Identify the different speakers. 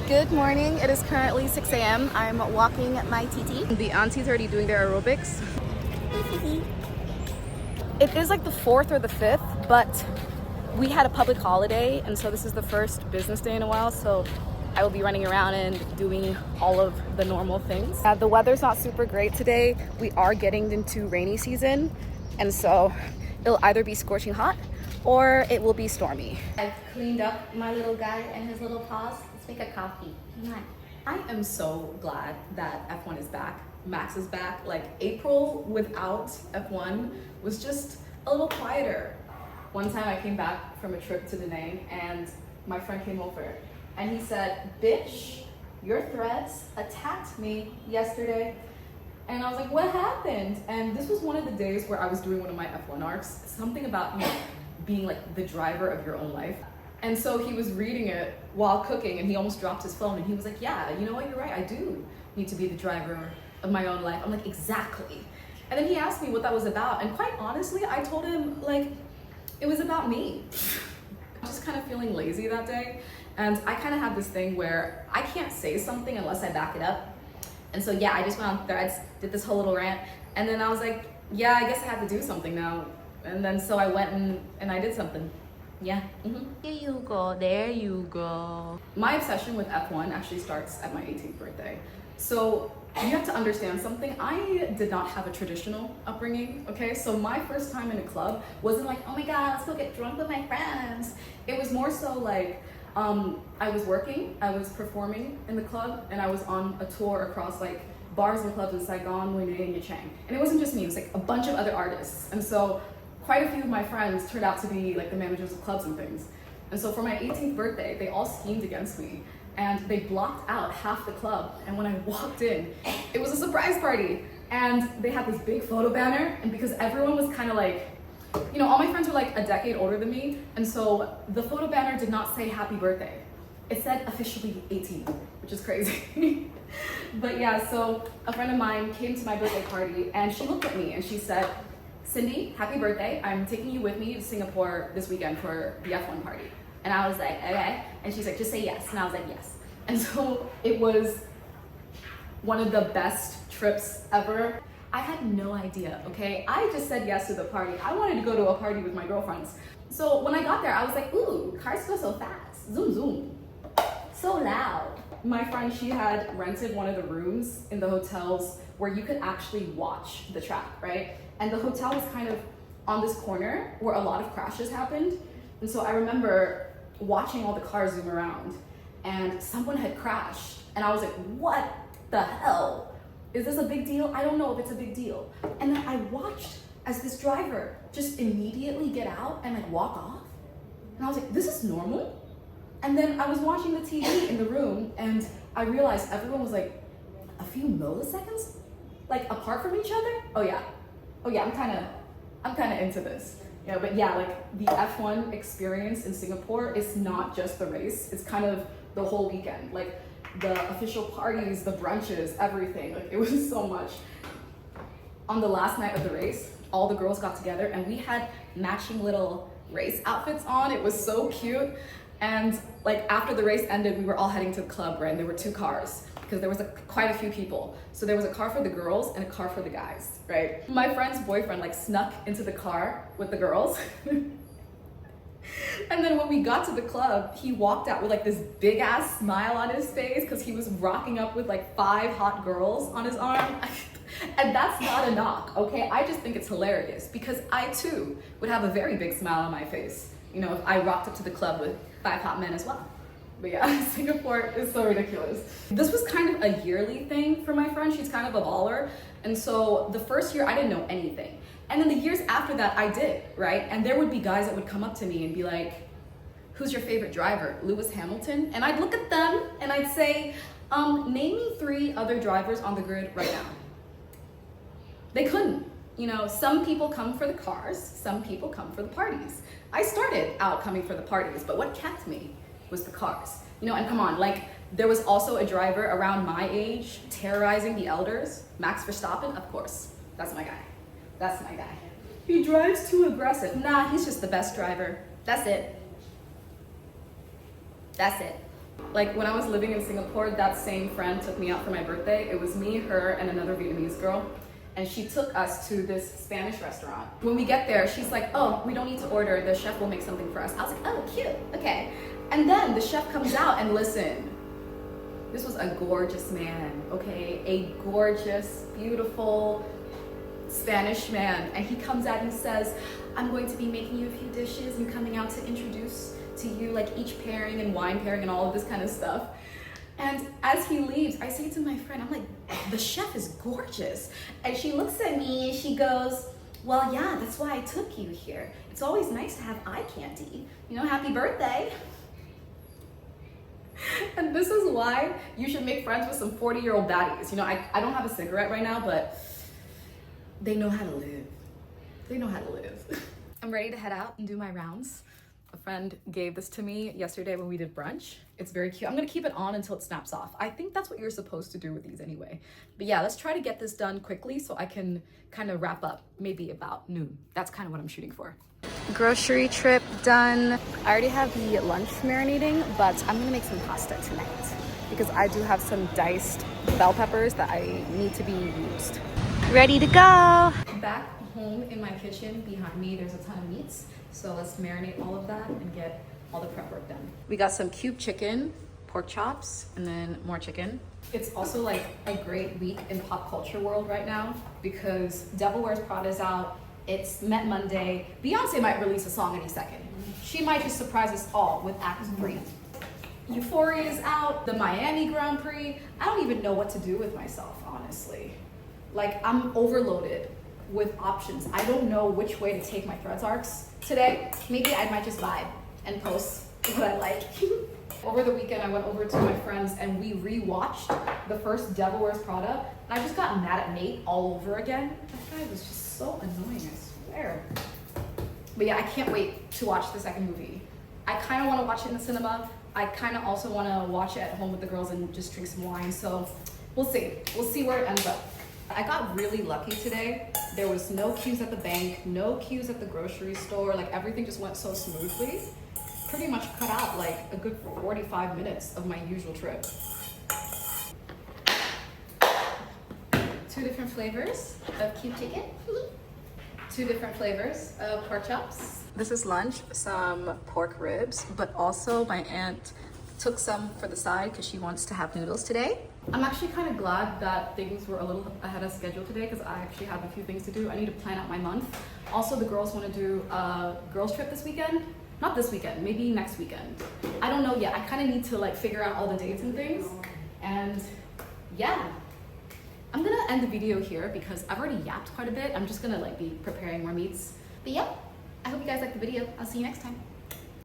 Speaker 1: Good morning. It is currently 6 a.m. I'm walking my TT. The aunties are already doing their aerobics. It is like the 4th or the 5th, but we had a public holiday, and so this is the first business day in a while, so I will be running around and doing all of the normal things. The weather's not super great today. We are getting into rainy season, and so it'll either be scorching hot or it will be stormy. I've cleaned up my little guy and his little paws. Let's make a coffee. Come on. I am so glad that F1 is back. Max is back. Like, April without F1 was just a little quieter. One time I came back from a trip to Da Nang and my friend came over and he said, "Bitch, your threads attacked me yesterday." And I was like, "What happened?" And this was one of the days where I was doing one of my F1 arcs. Something about, being like the driver of your own life. And so he was reading it while cooking and he almost dropped his phone and he was like, "Yeah, you know what, you're right, I do need to be the driver of my own life." I'm like, "Exactly." And then he asked me what that was about, and quite honestly, I told him, like, it was about me. I was just kind of feeling lazy that day, and I kind of have this thing where I can't say something unless I back it up. And so yeah, I just went on Threads, did this whole little rant, and then I was like, yeah, I guess I have to do something now. And then so I went and I did something. Yeah. Here you go, there you go. My obsession with F1 actually starts at my 18th birthday. So you have to understand something. I did not have a traditional upbringing, okay? So my first time in a club wasn't like, "Oh my God, let's go get drunk with my friends." It was more so like, I was working, I was performing in the club, and I was on a tour across like bars and clubs in Saigon, Hue and Yachang. And it wasn't just me, it was like a bunch of other artists. And so quite a few of my friends turned out to be like the managers of clubs and things. And so for my 18th birthday, they all schemed against me and they blocked out half the club. And when I walked in, it was a surprise party. And they had this big photo banner, and because everyone was kind of like, all my friends were like a decade older than me, and so the photo banner did not say happy birthday. It said officially 18, which is crazy. But yeah, so a friend of mine came to my birthday party and she looked at me and she said, "Cindy, happy birthday. I'm taking you with me to Singapore this weekend for the F1 party." And I was like, "Okay." And she's like, "Just say yes." And I was like, "Yes." And so it was one of the best trips ever. I had no idea, okay? I just said yes to the party. I wanted to go to a party with my girlfriends. So when I got there, I was like, "Ooh, cars go so fast. Zoom, zoom. So loud." My friend, she had rented one of the rooms in the hotels where you could actually watch the track, right? And the hotel was kind of on this corner where a lot of crashes happened. And so I remember watching all the cars zoom around and someone had crashed. And I was like, "What the hell? Is this a big deal? I don't know if it's a big deal." And then I watched as this driver just immediately get out and like walk off. And I was like, "This is normal?" And then I was watching the TV in the room and I realized everyone was like a few milliseconds like apart from each other. Oh yeah, I'm kind of into this. But yeah, like the F1 experience in Singapore is not just the race, it's kind of the whole weekend. Like the official parties, the brunches, everything. Like, it was so much. On the last night of the race, all the girls got together and we had matching little race outfits on. It was so cute. And like after the race ended, we were all heading to the club, right? And there were 2 cars because there was quite a few people. So there was a car for the girls and a car for the guys, right? My friend's boyfriend like snuck into the car with the girls. And then when we got to the club, he walked out with like this big ass smile on his face because he was rocking up with like 5 hot girls on his arm. And that's not a knock, okay? I just think it's hilarious because I too would have a very big smile on my face, if I rocked up to the club with 5 hot men as well. But yeah, Singapore is so ridiculous. This was kind of a yearly thing for my friend. She's kind of a baller. And so the first year I didn't know anything. And then the years after that I did, right? And there would be guys that would come up to me and be like, "Who's your favorite driver? Lewis Hamilton?" And I'd look at them and I'd say, "Name me 3 other drivers on the grid right now." They couldn't. Some people come for the cars, some people come for the parties. I started out coming for the parties, but what kept me was the cars. And come on, like there was also a driver around my age terrorizing the elders. Max Verstappen, of course. That's my guy. That's my guy. He drives too aggressive. Nah, he's just the best driver. That's it. That's it. Like when I was living in Singapore, that same friend took me out for my birthday. It was me, her, and another Vietnamese girl. And she took us to this Spanish restaurant. When we get there, she's like, oh, we don't need to order. The chef will make something for us. I was like, oh, cute, okay. And then the chef comes out and listen, this was a gorgeous man, okay? A gorgeous, beautiful Spanish man. And he comes out and he says, I'm going to be making you a few dishes and coming out to introduce to you like each pairing and wine pairing and all of this kind of stuff. And as he leaves, I say to my friend, I'm like, the chef is gorgeous. And she looks at me and she goes, well, yeah, that's why I took you here. It's always nice to have eye candy. You know, happy birthday. And this is why you should make friends with some 40-year-old baddies. You know, I don't have a cigarette right now, but they know how to live. They know how to live. I'm ready to head out and do my rounds. A friend gave this to me yesterday when we did brunch. It's very cute. I'm gonna keep it on until it snaps off. I think that's what you're supposed to do with these anyway. But yeah, let's try to get this done quickly so I can kind of wrap up maybe about noon. That's kind of what I'm shooting for. Grocery trip done. I already have the lunch marinating, but I'm gonna make some pasta tonight because I do have some diced bell peppers that I need to be used. Ready to go. Back home in my kitchen behind me, there's a ton of meats. So let's marinate all of that and get all the prep work done. We got some cube chicken, pork chops, and then more chicken. It's also like a great week in pop culture world right now because Devil Wears Prada is out. It's Met Monday. Beyonce might release a song any second. She might just surprise us all with Act 3. Euphoria is out, the Miami Grand Prix. I don't even know what to do with myself, honestly. Like, I'm overloaded with options. I don't know which way to take my threads arcs today. Maybe I might just vibe and post what I like. Over the weekend, I went over to my friends and we rewatched the first Devil Wears Prada. And I just got mad at Nate all over again. That guy was just so annoying, I swear. But yeah, I can't wait to watch the second movie. I kind of want to watch it in the cinema. I kind of also want to watch it at home with the girls and just drink some wine. So we'll see. We'll see where it ends up. I got really lucky today. There was no queues at the bank, no queues at the grocery store. Like everything just went so smoothly. Pretty much cut out like a good 45 minutes of my usual trip. 2 different flavors of cube chicken. 2 different flavors of pork chops. This is lunch, some pork ribs, but also my aunt took some for the side because she wants to have noodles today. I'm actually kind of glad that things were a little ahead of schedule today because I actually have a few things to do. I need to plan out my month. Also, the girls want to do a girls trip this weekend. Not this weekend, maybe next weekend. I don't know yet. I kind of need to like figure out all the dates and things. And yeah, I'm gonna end the video here because I've already yapped quite a bit. I'm just gonna like be preparing more meats. But yeah, I hope you guys liked the video. I'll see you next time.